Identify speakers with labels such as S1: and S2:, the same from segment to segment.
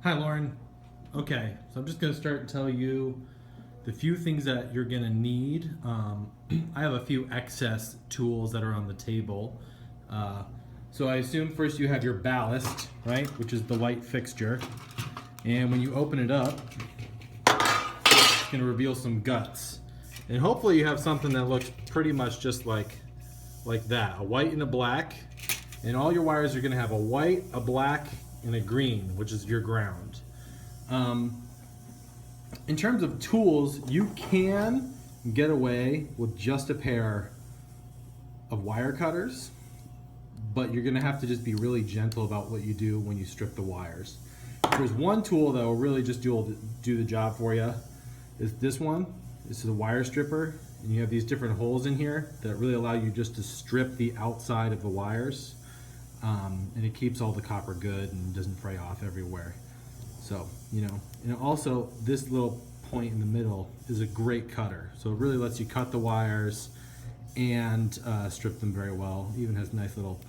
S1: Hi, Lauren. Okay, so I'm just going to start and tell you the few things that you're going to need. I have a few excess tools that are on the table. So I assume first you have your ballast, right, which is the light fixture. And when you open it up, it's going to reveal some guts. And hopefully you have something that looks pretty much just like that, a white and a black. And all your wires are going to have a white, a black, and a green, which is your ground. In terms of tools, you can get away with just a pair of wire cutters, but you're going to have to just be really gentle about what you do when you strip the wires. There's one tool that will really just do the job for you. Is this one. This is a wire stripper, and you have these different holes in here that really allow you just to strip the outside of the wires. And it keeps all the copper good and doesn't fray off everywhere. So, and also this little point in the middle is a great cutter. So it really lets you cut the wires and strip them very well. It even has nice little,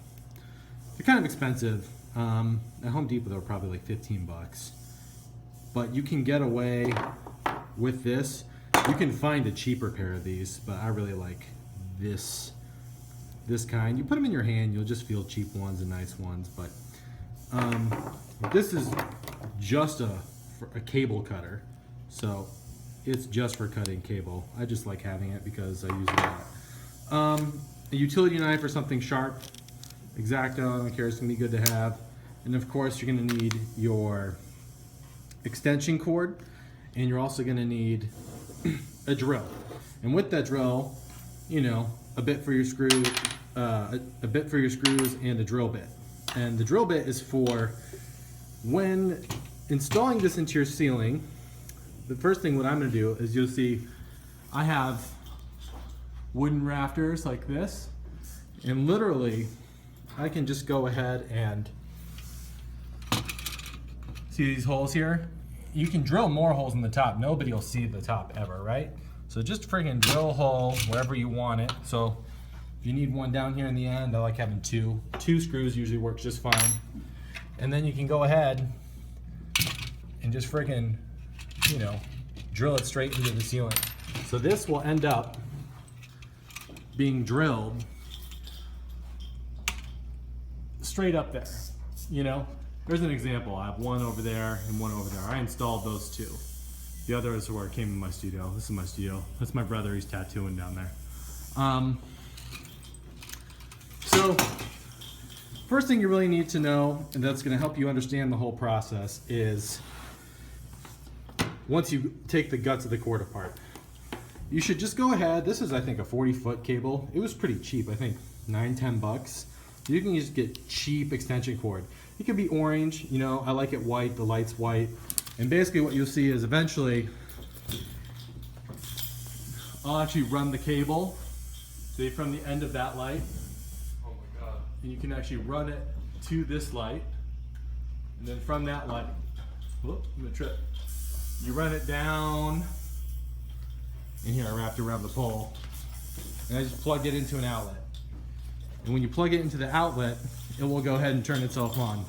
S1: they're kind of expensive. At Home Depot they're probably like 15 bucks. But you can get away with this. You can find a cheaper pair of these, but I really like this kind. You put them in your hand, you'll just feel cheap ones and nice ones, but this is just a cable cutter, so it's just for cutting cable. I just like having it because I use it a lot. A utility knife or something sharp, X-Acto, I don't care, it's gonna be good to have. And of course you're gonna need your extension cord, and you're also gonna need a drill. And with that drill, a bit for your screw, a bit for your screws, and a drill bit. And the drill bit is for when installing this into your ceiling. The first thing what I'm going to do is you'll see I have wooden rafters like this, and literally I can just go ahead and see these holes here. You can drill more holes in the top. Nobody will see the top ever, right? So just friggin' drill a hole wherever you want it. So if you need one down here in the end, I like having two. Two screws usually works just fine. And then you can go ahead and just friggin', drill it straight into the ceiling. So this will end up being drilled straight up there, There's an example. I have one over there and one over there. I installed those two. The other is where it came in my studio. This is my studio. That's my brother. He's tattooing down there. So, first thing you really need to know, and that's going to help you understand the whole process, is once you take the guts of the cord apart, you should just go ahead. This is, I think, a 40-foot cable. It was pretty cheap. I think $9-10 bucks. You can just get cheap extension cord. It could be orange, I like it white, the light's white. And basically what you'll see is eventually I'll actually run the cable, say from the end of that light. Oh my God. And you can actually run it to this light. And then from that light, whoop, I'm gonna trip. You run it down, and here I wrapped it around the pole. And I just plug it into an outlet. And when you plug it into the outlet, it will go ahead and turn itself on.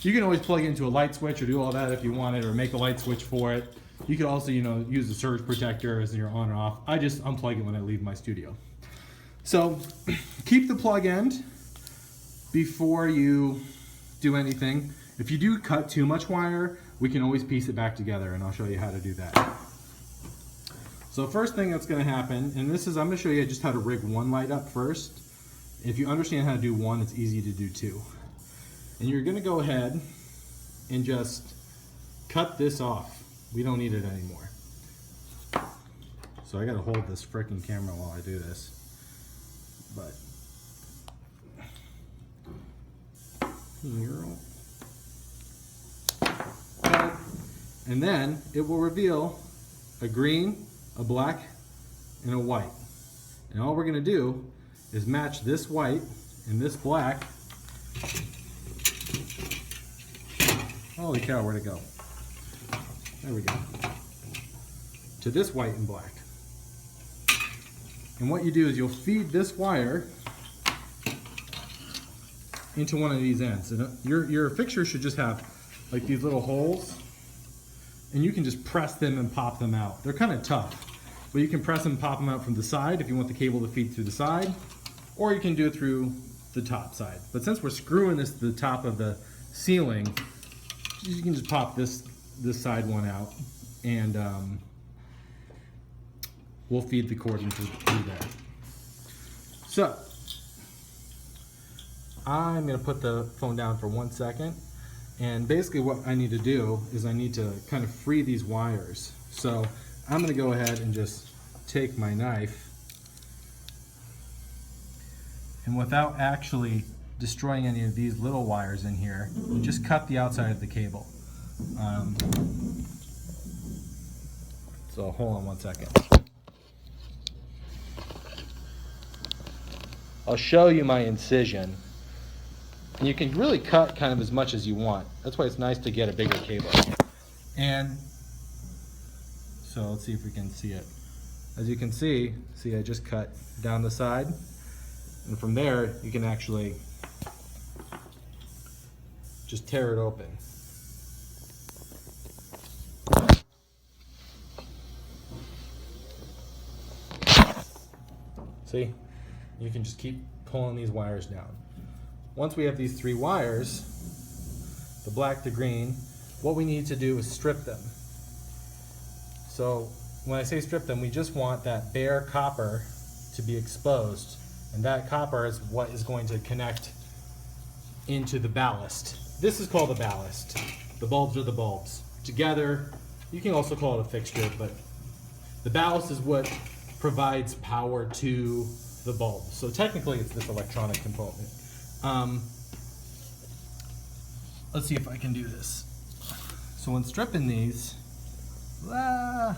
S1: You can always plug it into a light switch or do all that if you want it, or make a light switch for it. You could also, use a surge protector as your on and off. I just unplug it when I leave my studio. So keep the plug end before you do anything. If you do cut too much wire, we can always piece it back together, and I'll show you how to do that. So first thing that's going to happen, and I'm going to show you just how to rig one light up first. If you understand how to do one, it's easy to do two. And you're going to go ahead and just cut this off. We don't need it anymore. So I got to hold this freaking camera while I do this. But here. And then it will reveal a green, a black, and a white. And all we're going to do is match this white and this black. Holy cow, where'd it go? There we go. To this white and black. And what you do is you'll feed this wire into one of these ends. And your fixture should just have like these little holes and you can just press them and pop them out. They're kind of tough, but you can press them and pop them out from the side if you want the cable to feed through the side, or you can do it through the top side. But since we're screwing this to the top of the ceiling, you can just pop this side one out, and we'll feed the cord into through there. So I'm going to put the phone down for 1 second, and basically what I need to do is I need to kind of free these wires. So I'm going to go ahead and just take my knife, and without actually destroying any of these little wires in here, just cut the outside of the cable. So hold on 1 second. I'll show you my incision. And you can really cut kind of as much as you want. That's why it's nice to get a bigger cable. And so let's see if we can see it. As you can see I just cut down the side. And from there, you can actually just tear it open. See? You can just keep pulling these wires down. Once we have these 3 wires, the black, the green, what we need to do is strip them. So when I say strip them, we just want that bare copper to be exposed, and that copper is what is going to connect into the ballast. This is called the ballast. The bulbs are the bulbs. Together, you can also call it a fixture, but the ballast is what provides power to the bulb. So technically it's this electronic component. Let's see if I can do this. So when stripping these, there.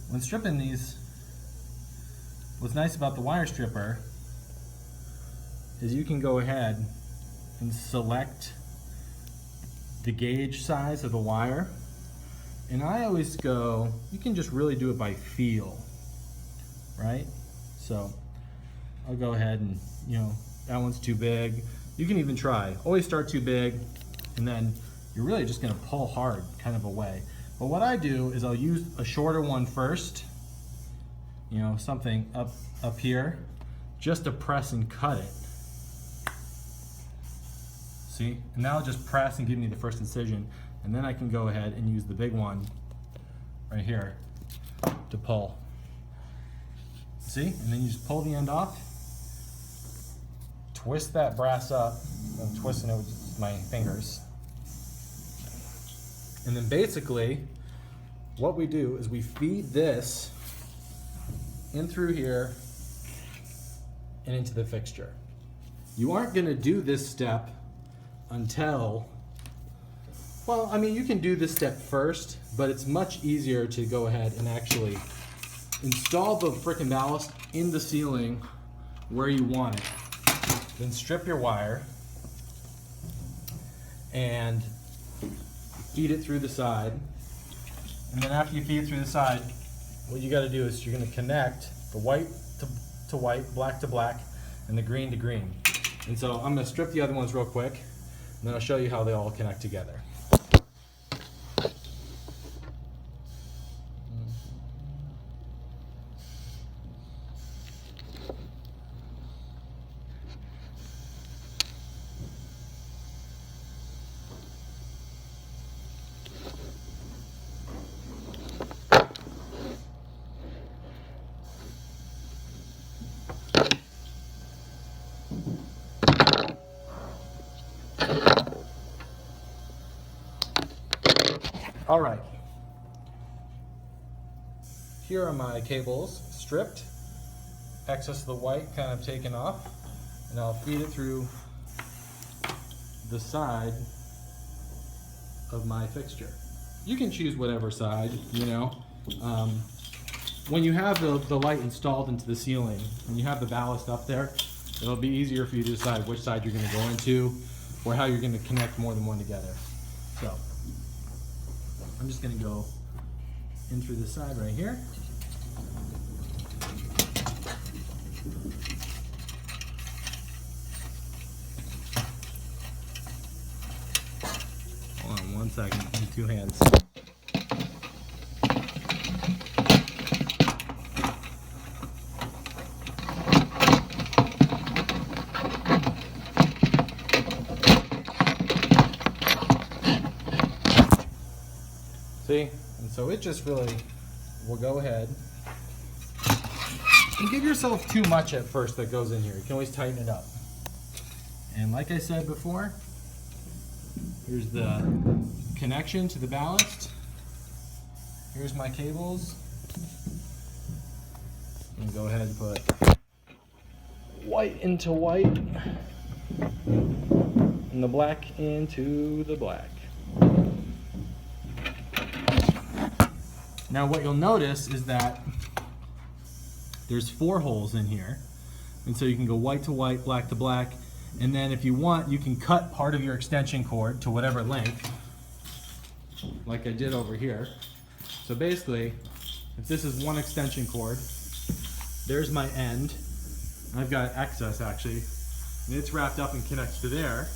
S1: When stripping these, what's nice about the wire stripper is you can go ahead and select the gauge size of the wire. And I always go, you can just really do it by feel, right? So I'll go ahead and, that one's too big. You can even try. Always start too big, and then you're really just gonna pull hard kind of away. But what I do is I'll use a shorter one first, something up here, just to press and cut it. See? And now I'll just press and give me the first incision. And then I can go ahead and use the big one right here to pull. See? And then you just pull the end off, twist that brass up. I'm twisting it with my fingers. And then basically, what we do is we feed this in through here and into the fixture. You aren't going to do this step until, well, I mean, you can do this step first, but it's much easier to go ahead and actually install the frickin' ballast in the ceiling where you want it. Then strip your wire and feed it through the side. And then after you feed it through the side, what you gotta do is you're gonna connect the white to white, black to black, and the green to green. And so I'm gonna strip the other ones real quick, and then I'll show you how they all connect together. All right, here are my cables stripped, excess of the white kind of taken off, and I'll feed it through the side of my fixture. You can choose whatever side, When you have the light installed into the ceiling, and you have the ballast up there, it'll be easier for you to decide which side you're going to go into or how you're going to connect more than one together. So I'm just going to go in through the side right here. second in 2 hands. See? And so it just really will go ahead. And give yourself too much at first that goes in here. You can always tighten it up. And like I said before, here's the connection to the ballast. Here's my cables. And go ahead and put white into white and the black into the black. Now what you'll notice is that there's 4 holes in here, and so you can go white to white, black to black, and then if you want, you can cut part of your extension cord to whatever length, like I did over here. So basically, if this is 1 extension cord, there's my end. I've got excess actually, and it's wrapped up and connects to there.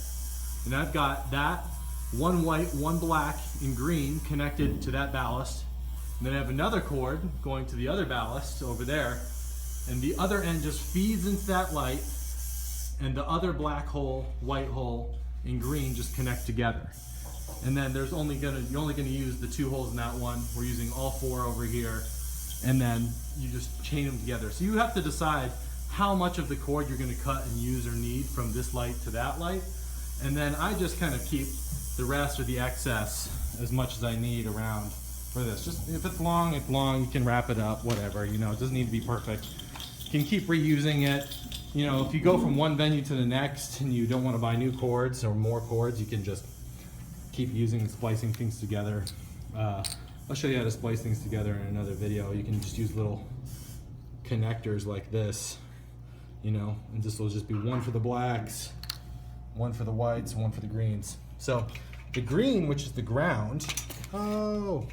S1: And I've got that 1 white, 1 black, and green connected to that ballast. And then I have another cord going to the other ballast over there, and the other end just feeds into that light, and the other black hole, white hole, and green just connect together. And then you're only gonna use the 2 holes in that one. We're using all 4 over here, and then you just chain them together. So you have to decide how much of the cord you're gonna cut and use or need from this light to that light. And then I just kind of keep the rest or the excess as much as I need around for this. Just if it's long, it's long. You can wrap it up, whatever. You know, it doesn't need to be perfect. You can keep reusing it. You know, if you go from one venue to the next and you don't want to buy new cords or more cords, you can just keep using and splicing things together. I'll show you how to splice things together in another video. You can just use little connectors like this, you know, and this will just be 1 for the blacks, 1 for the whites, 1 for the greens. So the green, which is the ground, oh,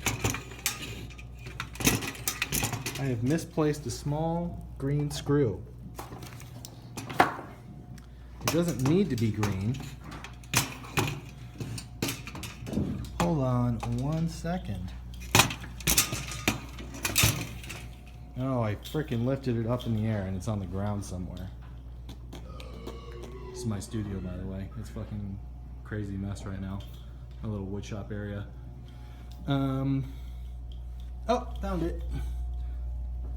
S1: I have misplaced a small green screw. It doesn't need to be green. Hold on 1 second. Oh, I freaking lifted it up in the air and it's on the ground somewhere. This is my studio, by the way. It's fucking crazy mess right now. A little wood shop area. Oh, found it.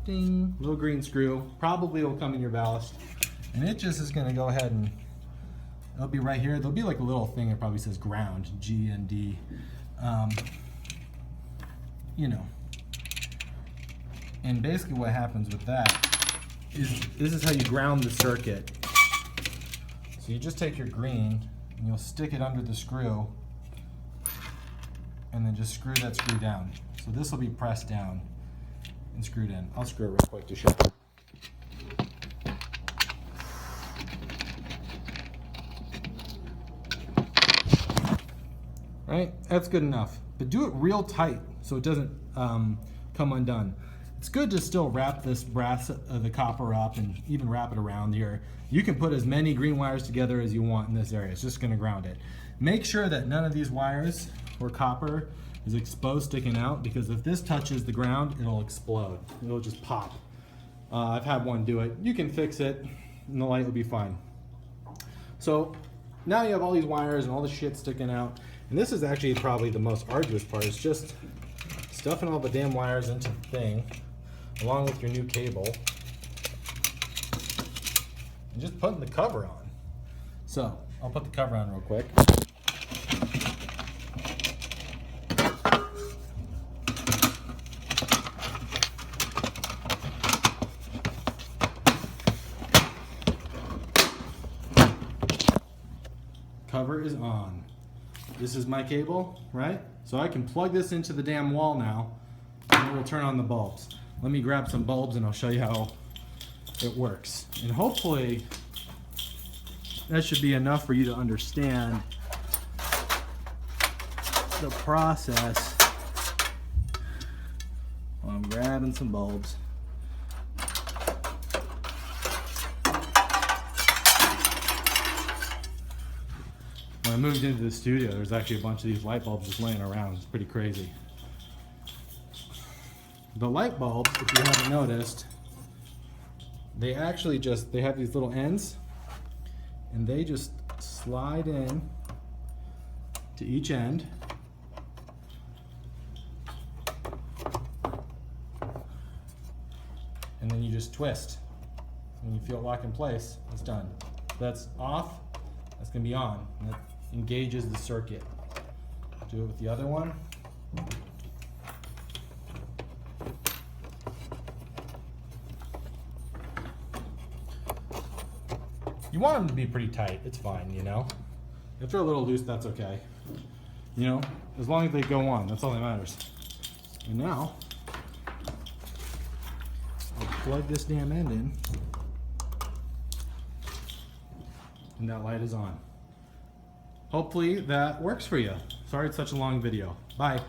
S1: Ding, little green screw. Probably will come in your ballast. And it just is gonna go ahead and, it'll be right here. There'll be like a little thing that probably says ground, G-N-D. You know. And basically what happens with that is, this is how you ground the circuit. So you just take your green and you'll stick it under the screw and then just screw that screw down. So this will be pressed down and screwed in. I'll screw it real quick to show you. Right, that's good enough. But do it real tight so it doesn't come undone. It's good to still wrap this brass, the copper up, and even wrap it around here. You can put as many green wires together as you want in this area. It's just gonna ground it. Make sure that none of these wires or copper is exposed sticking out, because if this touches the ground, it'll explode. It'll just pop. I've had one do it. You can fix it and the light will be fine. So now you have all these wires and all the shit sticking out. And this is actually probably the most arduous part. It's just stuffing all the damn wires into the thing, along with your new cable, and just putting the cover on. So I'll put the cover on real quick. Cover is on. This is my cable, right? So I can plug this into the damn wall now, and it will turn on the bulbs. Let me grab some bulbs and I'll show you how it works. And hopefully that should be enough for you to understand the process. While I'm grabbing some bulbs. when I moved into the studio, there's actually a bunch of these light bulbs just laying around. It's pretty crazy. The light bulbs, if you haven't noticed, they actually they have these little ends, and they just slide in to each end. And then you just twist. When you feel it lock in place, it's done. That's off, that's gonna be on. And that engages the circuit. Do it with the other one. You want them to be pretty tight, it's fine, you know? If they're a little loose, that's okay. You know, as long as they go on, that's all that matters. And now, I'll plug this damn end in, and that light is on. Hopefully that works for you. Sorry it's such a long video. Bye.